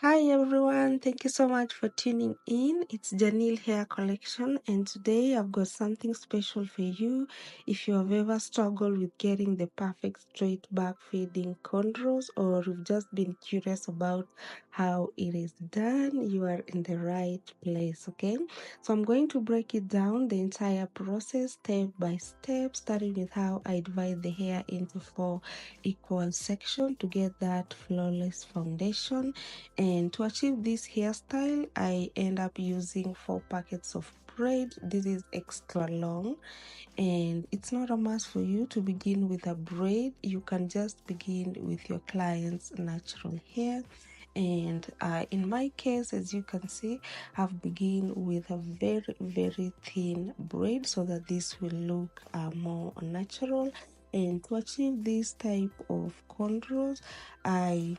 Hi everyone, thank you so much for tuning in. It's Janil Hair Collection, and today I've got something special for you. If you have ever struggled with getting the perfect straight back fading cornrows, or you've just been curious about how it is done, you are in the right place. Okay, so I'm going to break it down the entire process step by step, starting with how I divide the hair into 4 equal sections to get that flawless foundation. And to achieve this hairstyle, I end up using 4 packets of braid. This is extra long, and it's not a must for you to begin with a braid. You can just begin with your client's natural hair. And in my case, as you can see, I've begun with a very thin braid so that this will look more natural. And to achieve this type of cornrows, I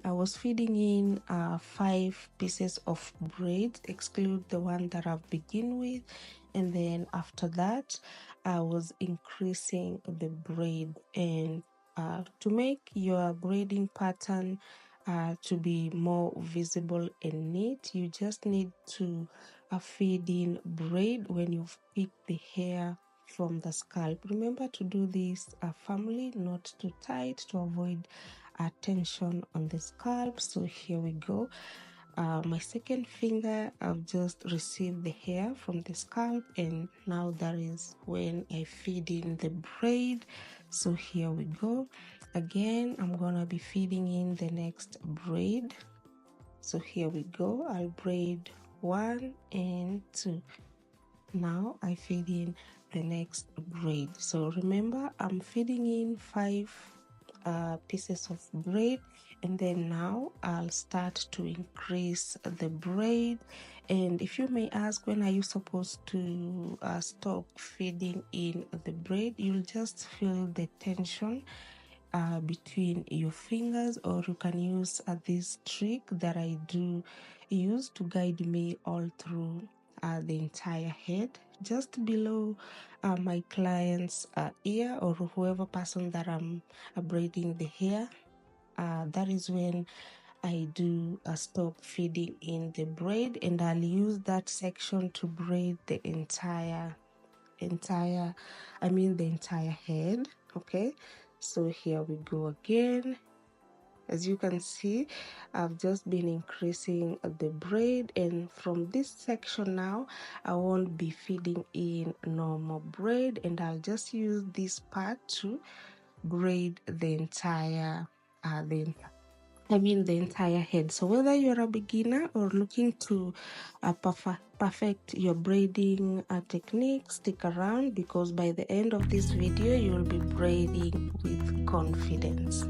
was feeding in 5 pieces of braid, exclude the one that I've begun with, and then after that, I was increasing the braid. And to make your braiding pattern to be more visible and neat, you just need to feed in braid when you've picked the hair from the scalp. Remember to do this firmly, not too tight, to avoid tension on the scalp. So here we go. My second finger, I've just received the hair from the scalp, and now that is when I feed in the braid. So here we go. Again, I'm gonna be feeding in the next braid. So here we go. I'll braid 1 and 2. Now I feed in the next braid. So remember, I'm feeding in 5 pieces of braid, and then now I'll start to increase the braid. And if you may ask, when are you supposed to stop feeding in the braid? You'll just feel the tension between your fingers, or you can use this trick that I do use to guide me all through the entire head, just below my client's ear, or whoever person that I'm braiding the hair. That is when I do stop feeding in the braid, and I'll use that section to braid the entire head. Okay, so here we go again. As you can see, I've just been increasing the braid, and from this section now, I won't be feeding in normal braid, and I'll just use this part to braid the entire head. So whether you're a beginner or looking to perfect your braiding technique, stick around, because by the end of this video, you'll be braiding with confidence.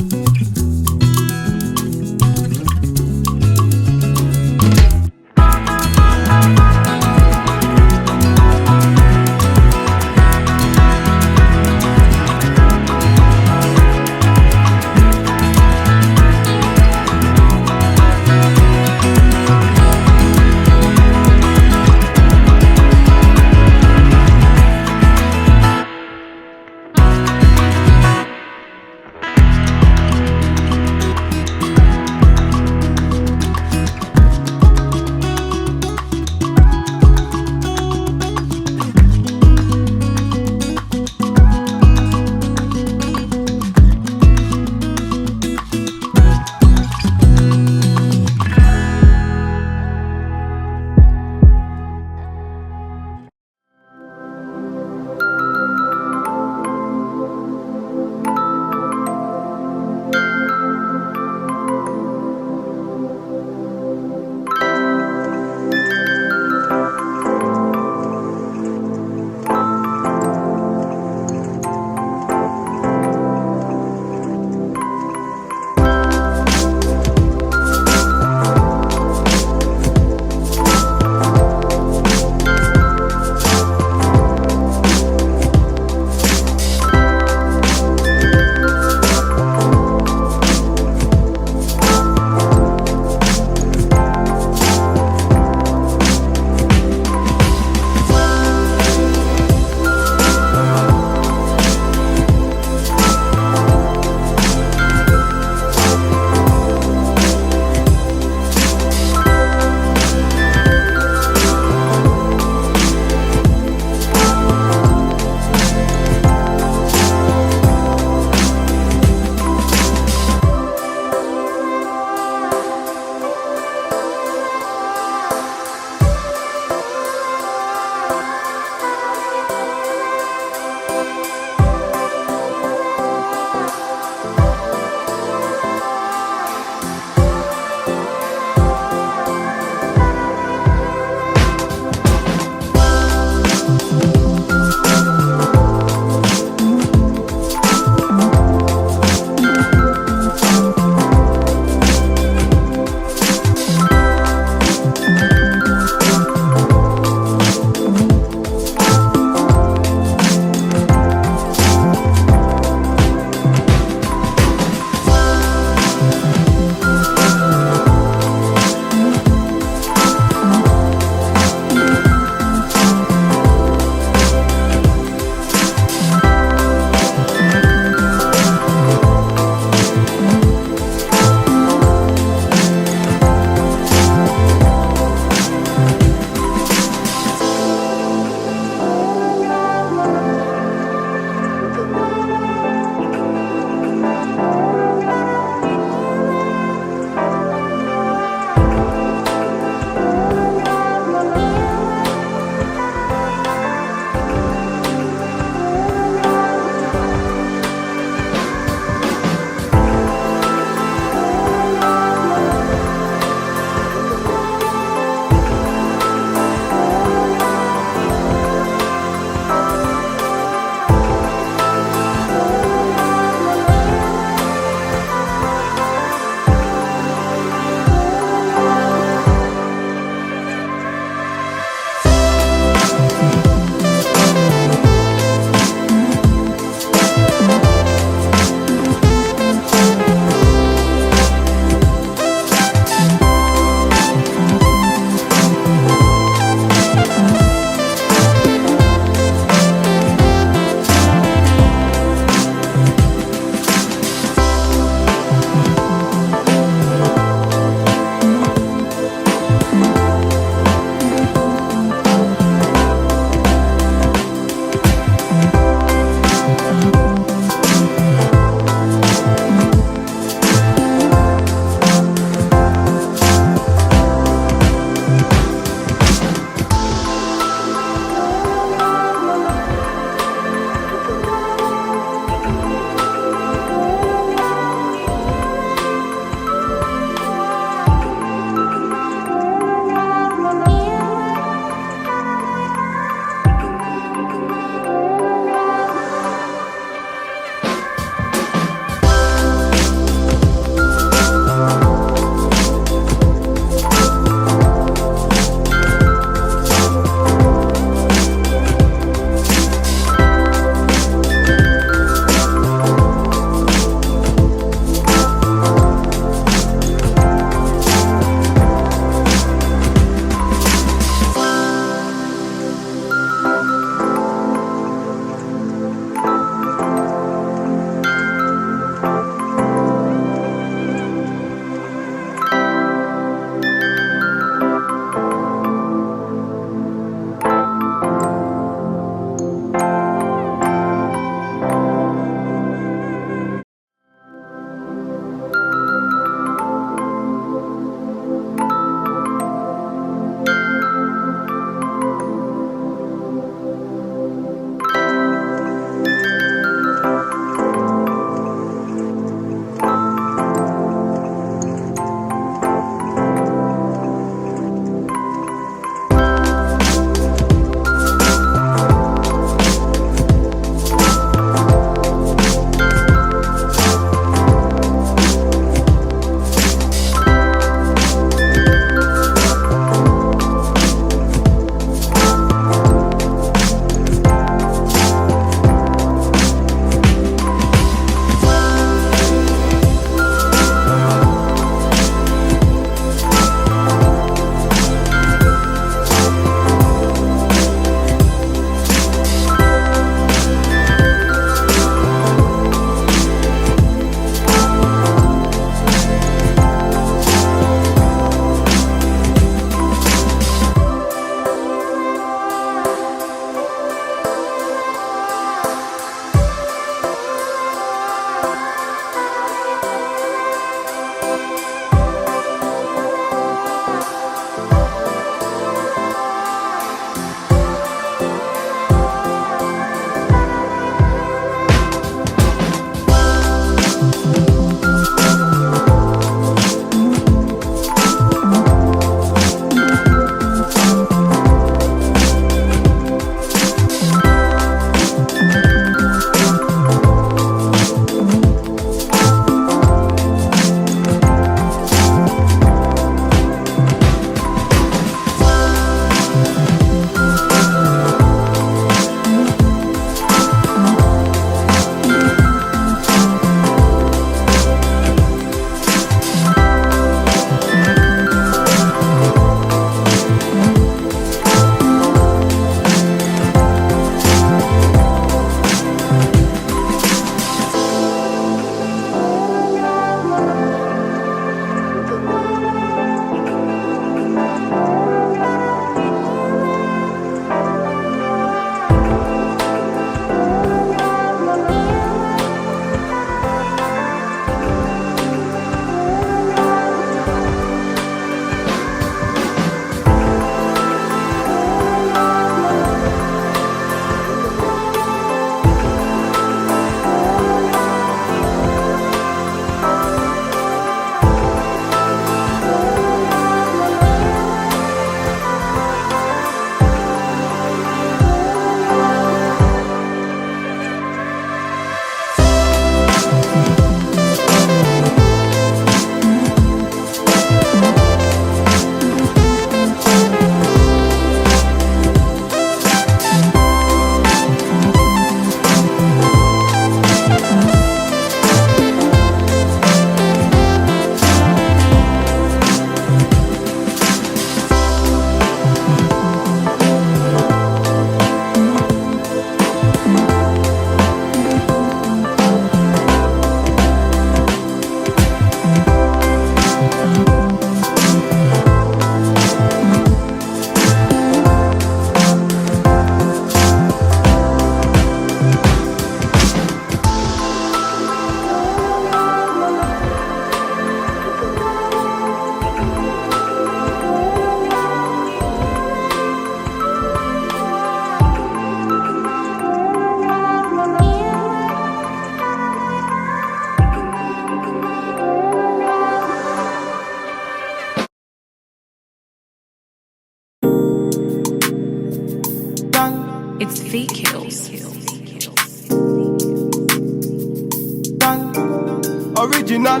original.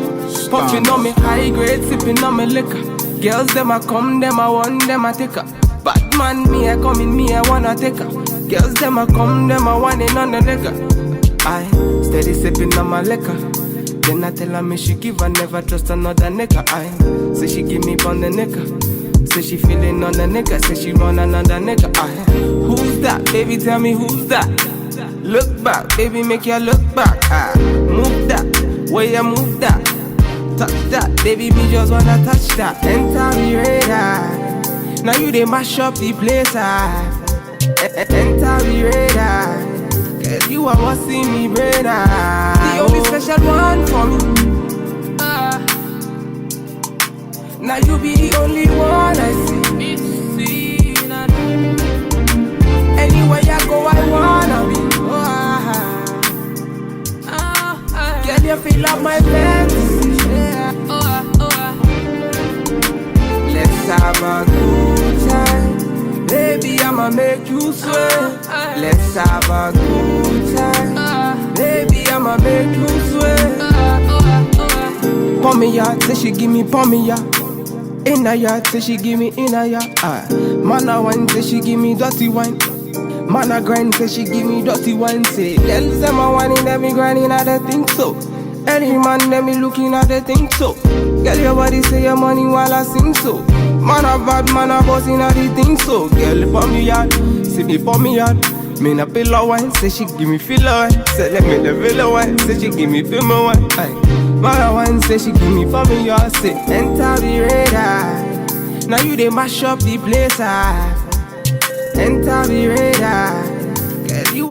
Puffing on me high grade, sipping on me liquor. Girls them a come, them a want, them a take her. Bad man, me a come in, me a wanna take her. Girls them a come, them a want it on the liquor. I steady sipping on my liquor. Then I tell her me she give her, never trust another nigga. I say she give me on the nigga. Say she feeling on the nigga. Say she want another nigga. I who's that? Baby, tell me who's that? Look back, baby, make you look back. Move that, way you move that. Touch that, baby, me just wanna touch that. Enter me radar. Now you they mash up the place. Enter me radar. Cause you are what see me braid. The only special one for me. Now you be the only one I see. Anywhere I go, I wanna be. Girl, you feel like my fantasy. Let's have a good time. Baby, I'ma make you sweat. Let's have a good time. Baby, I'ma make you sweat. Pour me ya, say she give me pour me ya. In a yard, say she give me in a yard. Man a wine, say she give me dirty wine. Man a grind, say she give me dirty wine. Say, girls them a whining, them me grinding, I don't think so. Any man, them me looking at the think so. Girl, your body say your money while I sing so. Man a bad, man a boss in a the thing so. Girl, pour me yard, say me pour me yard. Me na pillow wine, say she give me filler wine. Say let me the villa wine, say she give me film wine. Man a wine, say she give me for me yard. Say enter the radar. Now you they mash up the place. Enter the radar.